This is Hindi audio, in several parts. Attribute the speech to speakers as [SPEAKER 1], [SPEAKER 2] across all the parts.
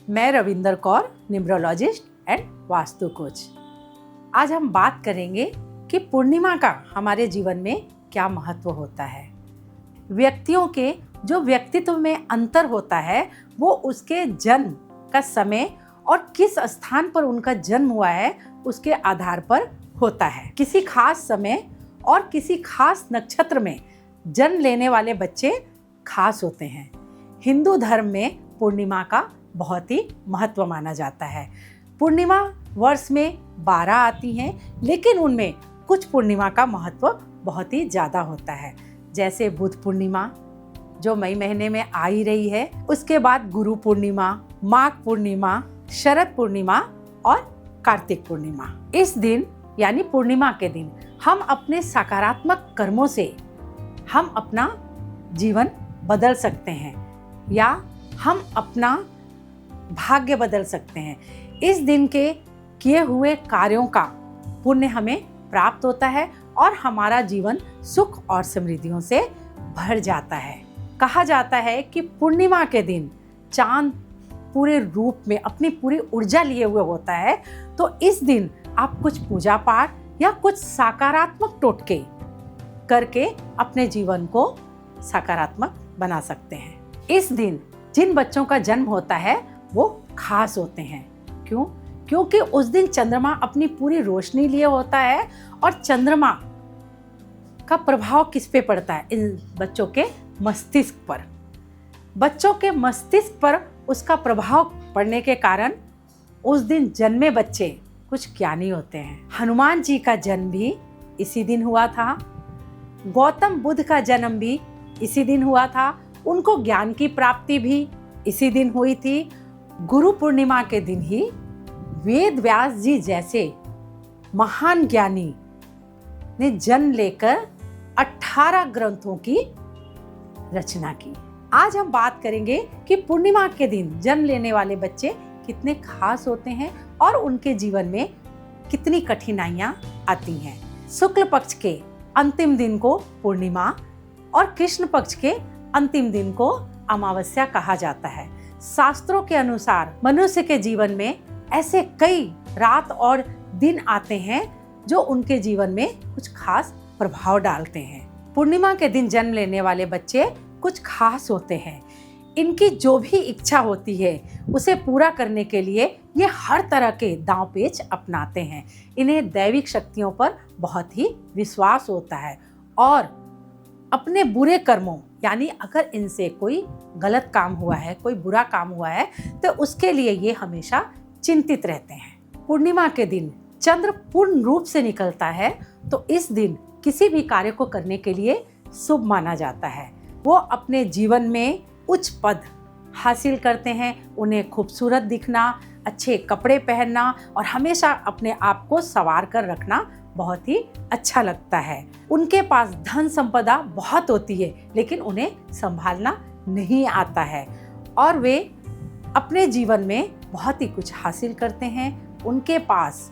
[SPEAKER 1] मैं Ravinder Kaur, numerologist and vastu coach. आज हम बात करेंगे कि पूर्णिमा का हमारे जीवन में क्या महत्व होता है। व्यक्तियों के जो व्यक्तित्व में अंतर होता है वो उसके जन्म का समय और किस स्थान पर उनका जन्म हुआ है उसके आधार पर होता है। किसी खास समय और किसी खास नक्षत्र में जन्म लेने वाले बच्चे खास होते हैं। हिंदू धर्म में पूर्णिमा का बहुत ही महत्व माना जाता है। पूर्णिमा वर्ष में 12 आती हैं, लेकिन उनमें कुछ पूर्णिमा का महत्व बहुत ही ज़्यादा होता है। जैसे बुध पूर्णिमा जो मई महीने में आ ही रही है, उसके बाद गुरु पूर्णिमा, माघ पूर्णिमा, शरद पूर्णिमा और कार्तिक पूर्णिमा। इस दिन यानी पूर्णिमा के दिन हम अपने सकारात्मक कर्मों से हम अपना जीवन बदल सकते हैं या हम अपना भाग्य बदल सकते हैं। इस दिन के किए हुए कार्यों का पुण्य हमें प्राप्त होता है और हमारा जीवन सुख और समृद्धियों से भर जाता है। कहा जाता है कि पूर्णिमा के दिन चांद पूरे रूप में अपनी पूरी ऊर्जा लिए हुए होता है, तो इस दिन आप कुछ पूजा पाठ या कुछ सकारात्मक टोटके करके अपने जीवन को सकारात्मक बना सकते हैं। इस दिन जिन बच्चों का जन्म होता है वो खास होते हैं। क्यों? क्योंकि उस दिन चंद्रमा अपनी पूरी रोशनी लिए होता है और चंद्रमा का प्रभाव किस पे पड़ता है? इन बच्चों के मस्तिष्क पर। बच्चों के मस्तिष्क पर उसका प्रभाव पड़ने के कारण उस दिन जन्मे बच्चे कुछ ज्ञानी होते हैं। हनुमान जी का जन्म भी इसी दिन हुआ था। गौतम बुद्ध का जन्म भी इसी दिन हुआ था। उनको ज्ञान की प्राप्ति भी इसी दिन हुई थी। गुरु पूर्णिमा के दिन ही वेद व्यास जी जैसे महान ज्ञानी ने जन्म लेकर 18 ग्रंथों की रचना की। आज हम बात करेंगे कि पूर्णिमा के दिन जन्म लेने वाले बच्चे कितने खास होते हैं और उनके जीवन में कितनी कठिनाइयां आती हैं। शुक्ल पक्ष के अंतिम दिन को पूर्णिमा और कृष्ण पक्ष के अंतिम दिन को अमावस्या कहा जाता है। शास्त्रों के अनुसार मनुष्य के जीवन में ऐसे कई रात और दिन आते हैं जो उनके जीवन में कुछ खास प्रभाव डालते हैं। पूर्णिमा के दिन जन्म लेने वाले बच्चे कुछ खास होते हैं। इनकी जो भी इच्छा होती है उसे पूरा करने के लिए ये हर तरह के दांव पेच अपनाते हैं। इन्हें दैविक शक्तियों पर बहुत ही विश्वास होता है और अपने बुरे कर्मों यानी अगर इनसे कोई गलत काम हुआ है, कोई बुरा काम हुआ है, तो उसके लिए ये हमेशा चिंतित रहते हैं। पूर्णिमा के दिन चंद्र पूर्ण रूप से निकलता है, तो इस दिन किसी भी कार्य को करने के लिए शुभ माना जाता है। वो अपने जीवन में उच्च पद हासिल करते हैं। उन्हें खूबसूरत दिखना, अच्छे कपड़े पहनना और हमेशा अपने आप को संवार कर रखना बहुत ही अच्छा लगता है। उनके पास धन संपदा बहुत होती है, लेकिन उन्हें संभालना नहीं आता है और वे अपने जीवन में बहुत ही कुछ हासिल करते हैं। उनके पास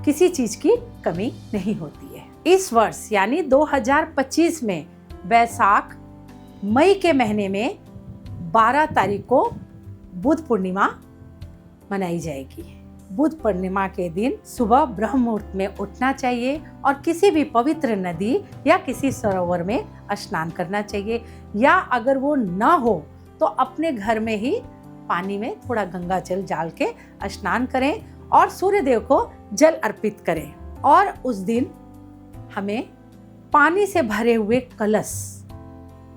[SPEAKER 1] किसी चीज की कमी नहीं होती है। इस वर्ष यानी 2025 में वैशाख मई के महीने में 12 तारीख को बुध पूर्णिमा मनाई जाएगी। बुध पूर्णिमा के दिन सुबह ब्रह्म मुहूर्त में उठना चाहिए और किसी भी पवित्र नदी या किसी सरोवर में स्नान करना चाहिए, या अगर वो ना हो तो अपने घर में ही पानी में थोड़ा गंगा जल डाल के स्नान करें और सूर्य देव को जल अर्पित करें। और उस दिन हमें पानी से भरे हुए कलश,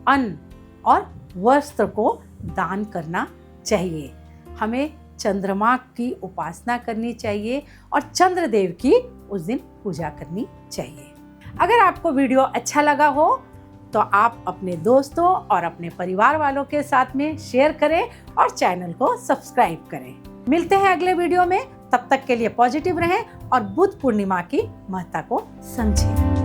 [SPEAKER 1] अन्न और वस्त्र को दान करना चाहिए। हमें चंद्रमा की उपासना करनी चाहिए और चंद्रदेव की उस दिन पूजा करनी चाहिए। अगर आपको वीडियो अच्छा लगा हो तो आप अपने दोस्तों और अपने परिवार वालों के साथ में शेयर करें और चैनल को सब्सक्राइब करें। मिलते हैं अगले वीडियो में, तब तक के लिए पॉजिटिव रहें और बुध पूर्णिमा की महत्ता को समझें।